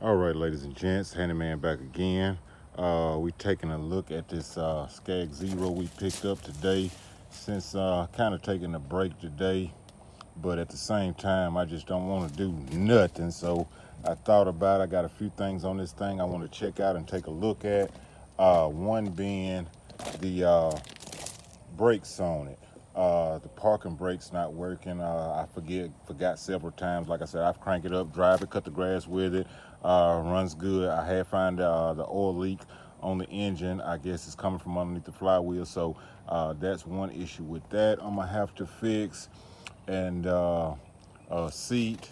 All right, ladies and gents, handyman back again. We taking a look at this Scag Zero we picked up today. Since kind of taking a break today, but at the same time, I just don't want to do nothing. So I thought about it. I got a few things on this thing I want to check out and take a look at. One being the brakes on it. The parking brakes not working. I forgot several times. Like I said, I've cranked it up, drive it, cut the grass with it. Runs good. I had found the oil leak on the engine. I guess it's coming from underneath the flywheel. So that's one issue with that I'm gonna have to fix. And a seat.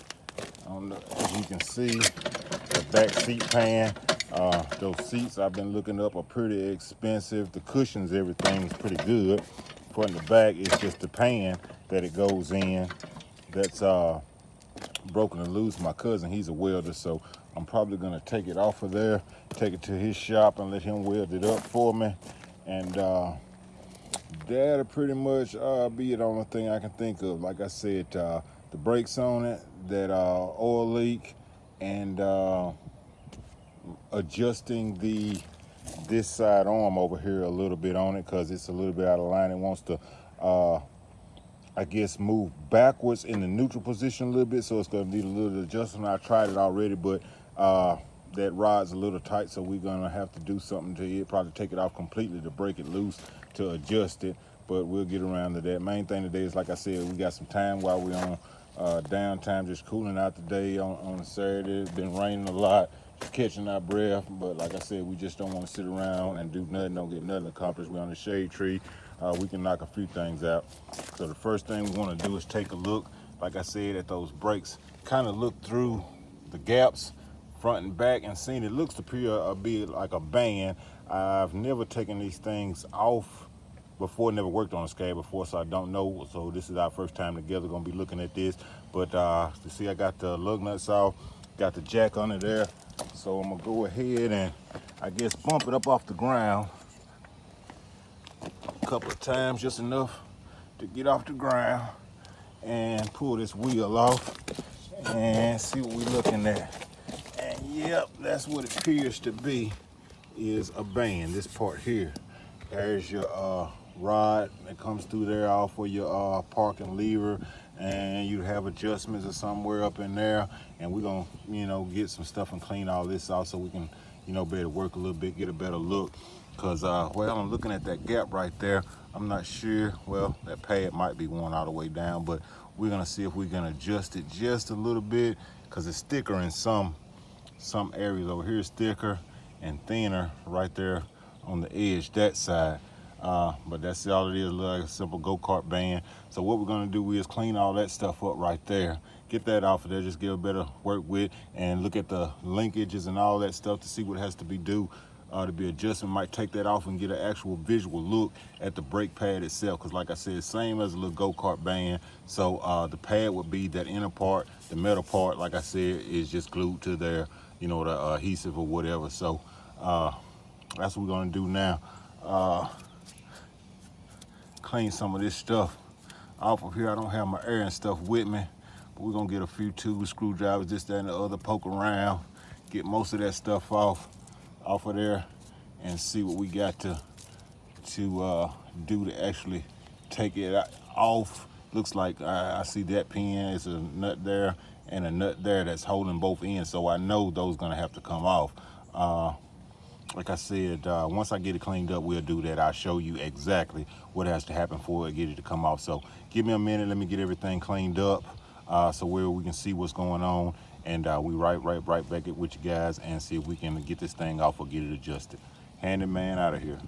As you can see, the back seat pan. Those seats I've been looking up are pretty expensive. The cushions, everything is pretty good. Front and the back, it's just the pan that it goes in that's broken and loose. My cousin, he's a welder, so I'm probably gonna take it off of there, take it to his shop and let him weld it up for me. And that'll pretty much be the only thing I can think of. Like I said, the brakes on it, that oil leak, and adjusting this side arm over here a little bit on it because it's a little bit out of line. It wants to I guess move backwards in the neutral position a little bit, so it's going to need a little adjustment. I tried it already, but that rod's a little tight, so we're going to have to do something to it, probably take it off completely to break it loose to adjust it, but we'll get around to that. Main thing today is, like I said, we got some time while we're on downtime, just cooling out today on a Saturday. It's been raining a lot, just catching our breath, but like I said, we just don't want to sit around and do nothing, don't get nothing accomplished. We're on the shade tree. We can knock a few things out. So the first thing we want to do is take a look, like I said, at those brakes. Kind of look through the gaps, front and back, and seen it looks to be like a band. I've never taken these things off before, never worked on a Scag before, so I don't know. So this is our first time together, gonna be looking at this. But you see, I got the lug nuts off, got the jack under there. So I'm gonna go ahead and I guess bump it up off the ground a couple of times, just enough to get off the ground, and pull this wheel off and see what we're looking at. And yep, that's what it appears to be, is a band. This part here, there's your rod that comes through there, all for your parking lever, and you have adjustments or somewhere up in there. And we're gonna get some stuff and clean all this out so we can better work a little bit, get a better look. Because well, I'm looking at that gap right there. I'm not sure. Well, that pad might be worn all the way down, but we're gonna see if we can adjust it just a little bit, because it's thicker in some areas. Over here it's thicker and thinner right there on the edge, that side. But that's all it is, like a simple go-kart band. So what we're gonna do is clean all that stuff up right there, get that off of there, just get a better work with, and look at the linkages and all that stuff to see what has to be done to be adjusted. Might take that off and get an actual visual look at the brake pad itself, because like I said, same as a little go-kart band. So the pad would be that inner part. The metal part, like I said, is just glued to there, the adhesive or whatever. So that's what we're gonna do now. Clean some of this stuff off of here. I don't have my air and stuff with me, but we're gonna get a few tools, screwdrivers, this, that, and the other, poke around, get most of that stuff off of there, and see what we got to do to actually take it off. Looks like I see that pin is a nut there and a nut there that's holding both ends, so I know those gonna have to come off. Like I said, once I get it cleaned up, we'll do that. I'll show you exactly what has to happen for it, get it to come off. So give me a minute, let me get everything cleaned up so where we can see what's going on, and we right back with you guys and see if we can get this thing off or get it adjusted. Handyman out of here.